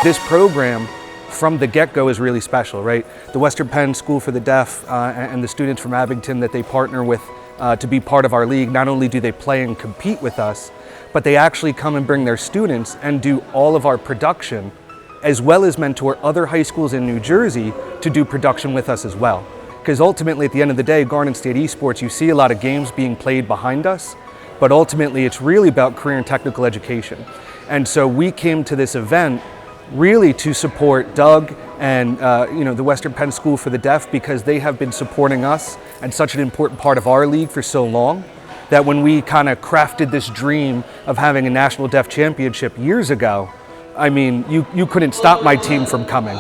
This program from the get-go is really special, right? The Western Penn School for the Deaf and the students from Abington that they partner with to be part of our league, not only do they play and compete with us, but they actually come and bring their students and do all of our production, as well as mentor other high schools in New Jersey to do production with us as well. Because ultimately, at the end of the day, Garden State Esports, you see a lot of games being played behind us, but ultimately it's really about career and technical education. And so we came to this event really to support Doug and the Western Penn School for the Deaf, because they have been supporting us and such an important part of our league for so long, that when we kind of crafted this dream of having a National Deaf Championship years ago, I mean, you couldn't stop my team from coming.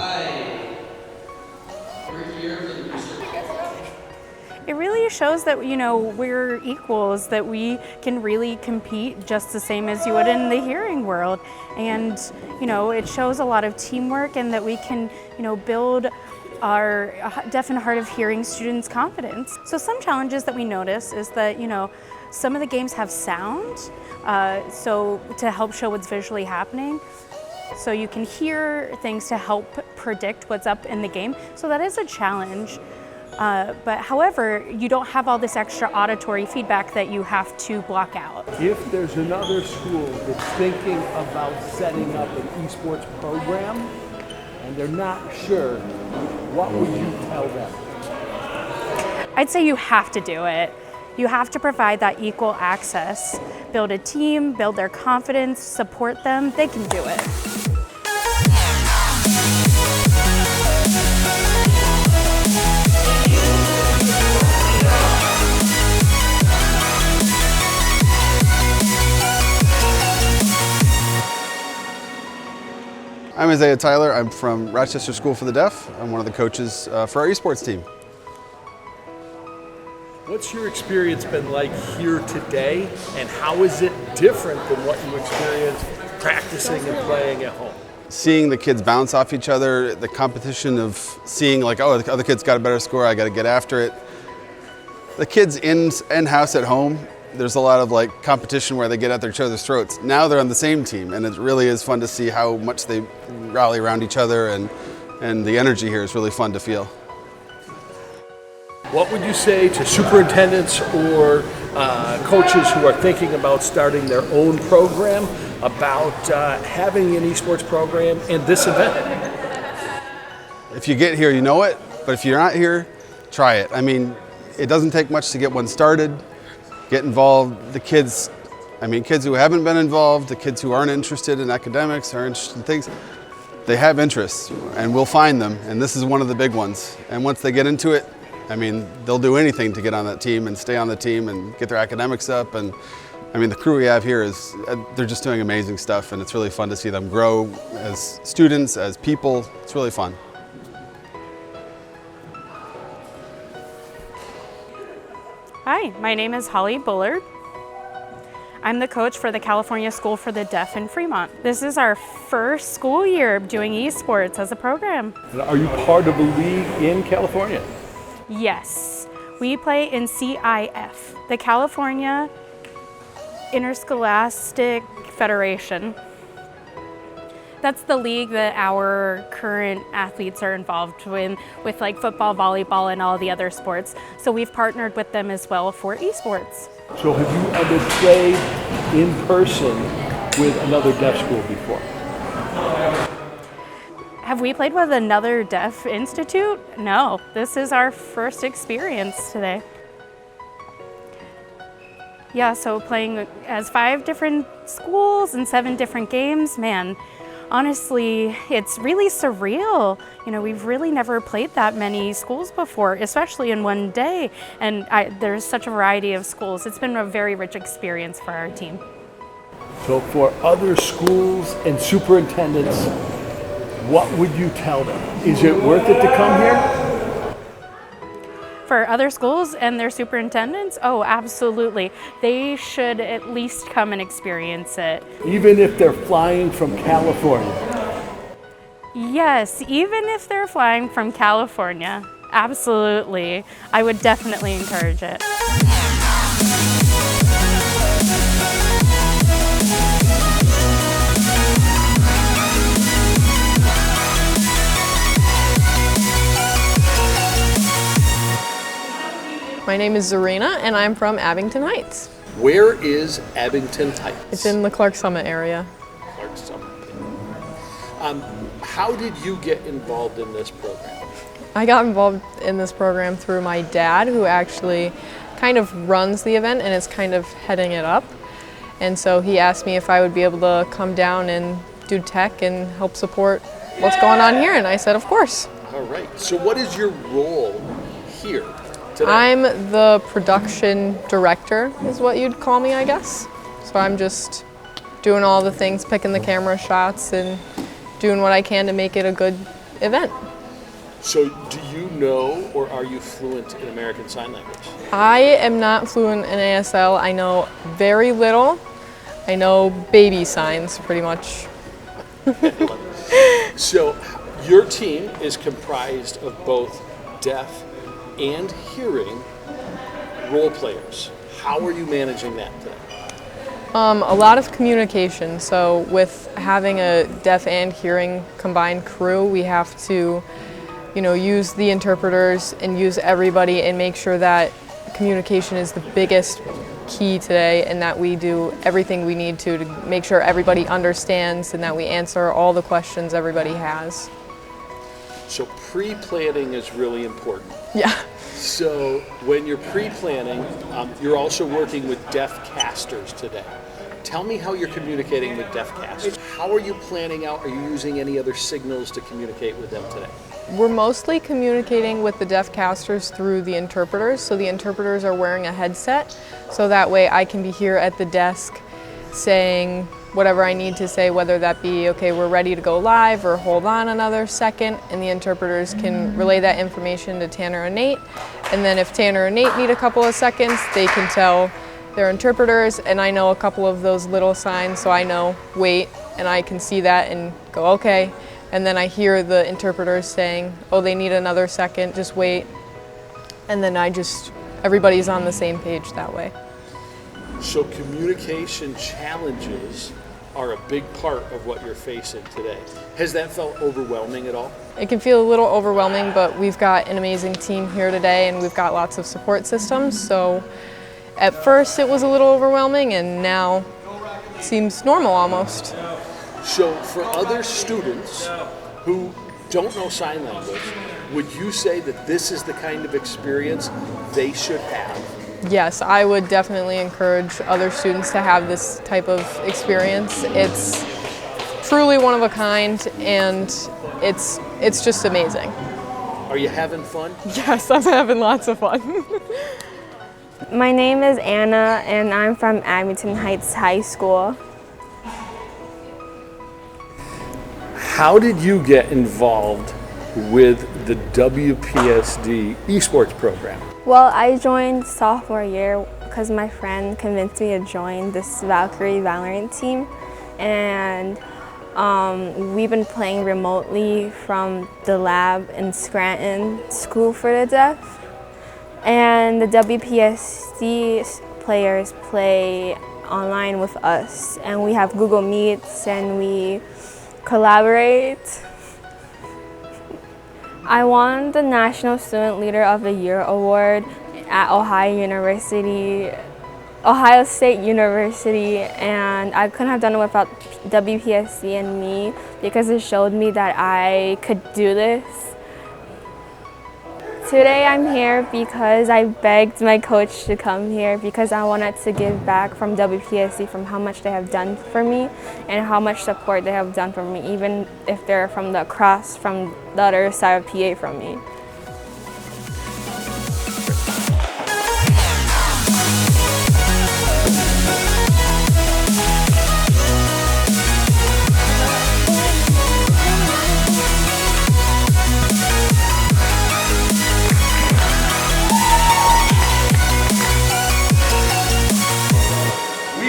It really shows that, we're equals, that we can really compete just the same as you would in the hearing world. And, it shows a lot of teamwork, and that we can, build our deaf and hard of hearing students' confidence. So some challenges that we notice is that, some of the games have sound, so to help show what's visually happening. So you can hear things to help predict what's up in the game. So that is a challenge. But however, you don't have all this extra auditory feedback that you have to block out. If there's another school that's thinking about setting up an esports program and they're not sure, what would you tell them? I'd say you have to do it. You have to provide that equal access. Build a team, build their confidence, support them. They can do it. I'm Isaiah Tyler. I'm from Rochester School for the Deaf. I'm one of the coaches for our esports team. What's your experience been like here today, and how is it different than what you experienced practicing and playing at home? Seeing the kids bounce off each other, the competition of seeing like, oh, the other kid's got a better score, I got to get after it. The kids in-house at home, there's a lot of like competition where they get at each other's throats. Now they're on the same team, and it really is fun to see how much they rally around each other, and the energy here is really fun to feel. What would you say to superintendents or coaches who are thinking about starting their own program about having an esports program and this event? If you get here, you know it, but if you're not here, try it. I mean, it doesn't take much to get one started. Get involved. The kids, kids who haven't been involved, the kids who aren't interested in academics or interested in things, they have interests, and we'll find them, and this is one of the big ones. And once they get into it, they'll do anything to get on that team and stay on the team and get their academics up. And the crew we have here they're just doing amazing stuff, and it's really fun to see them grow as students, as people. It's really fun. Hi, my name is Holly Bullard. I'm the coach for the California School for the Deaf in Fremont. This is our first school year doing esports as a program. And are you part of a league in California? Yes, we play in CIF, the California Interscholastic Federation. That's the league that our current athletes are involved with like football, volleyball, and all the other sports. So we've partnered with them as well for esports. So have you ever played in person with another deaf school before? Have we played with another deaf institute? No, this is our first experience today. Yeah, so playing as 5 different schools and 7 different games, man, honestly, it's really surreal. We've really never played that many schools before, especially in one day. And there's such a variety of schools. It's been a very rich experience for our team. So for other schools and superintendents, what would you tell them? Is it worth it to come here? For other schools and their superintendents, oh, absolutely. They should at least come and experience it. Even if they're flying from California? Yes, even if they're flying from California, absolutely. I would definitely encourage it. My name is Zarina, and I'm from Abington Heights. Where is Abington Heights? It's in the Clark Summit area. Clark Summit. How did you get involved in this program? I got involved in this program through my dad, who actually kind of runs the event and is kind of heading it up. And so he asked me if I would be able to come down and do tech and help support what's going on here, and I said, of course. All right. So what is your role here today? I'm the production director, is what you'd call me, I guess. So I'm just doing all the things, picking the camera shots and doing what I can to make it a good event. So do you know, or are you fluent in American Sign Language? I am not fluent in ASL. I know very little. I know baby signs, pretty much. So your team is comprised of both deaf and hearing role players. How are you managing that today? A lot of communication. So with having a deaf and hearing combined crew, we have to, use the interpreters and use everybody and make sure that communication is the biggest key today, and that we do everything we need to make sure everybody understands and that we answer all the questions everybody has. So pre-planning is really important. Yeah. So when you're pre-planning, you're also working with deaf casters today. Tell me how you're communicating with deaf casters. How are you planning out? Are you using any other signals to communicate with them today? We're mostly communicating with the deaf casters through the interpreters. So the interpreters are wearing a headset, so that way I can be here at the desk saying whatever I need to say, whether that be, okay, we're ready to go live, or hold on another second, and the interpreters can relay that information to Tanner and Nate. And then if Tanner and Nate need a couple of seconds, they can tell their interpreters, and I know a couple of those little signs, so I know, wait, and I can see that and go, okay. And then I hear the interpreters saying, oh, they need another second, just wait. And then everybody's on the same page that way. So communication challenges are a big part of what you're facing today. Has that felt overwhelming at all? It can feel a little overwhelming, but we've got an amazing team here today, and we've got lots of support systems. So at first it was a little overwhelming, and now it seems normal almost. So for other students who don't know sign language, would you say that this is the kind of experience they should have? Yes, I would definitely encourage other students to have this type of experience. It's truly one of a kind, and it's just amazing. Are you having fun? Yes, I'm having lots of fun. My name is Anna, and I'm from Abington Heights High School. How did you get involved with the WPSD Esports program? Well, I joined sophomore year because my friend convinced me to join this Valkyrie Valorant team, and we've been playing remotely from the lab in Scranton School for the Deaf. And the WPSD players play online with us, and we have Google Meets and we collaborate. I won the National Student Leader of the Year award at Ohio State University, and I couldn't have done it without WPSD and me, because it showed me that I could do this. Today I'm here because I begged my coach to come here, because I wanted to give back from WPSD from how much they have done for me and how much support they have done for me, even if they're from the other side of PA from me.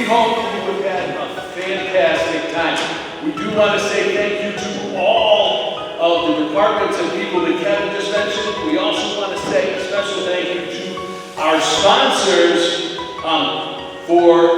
Hope you have had a fantastic time. We do want to say thank you to all of the departments and people that Kevin just mentioned. We also want to say a special thank you to our sponsors for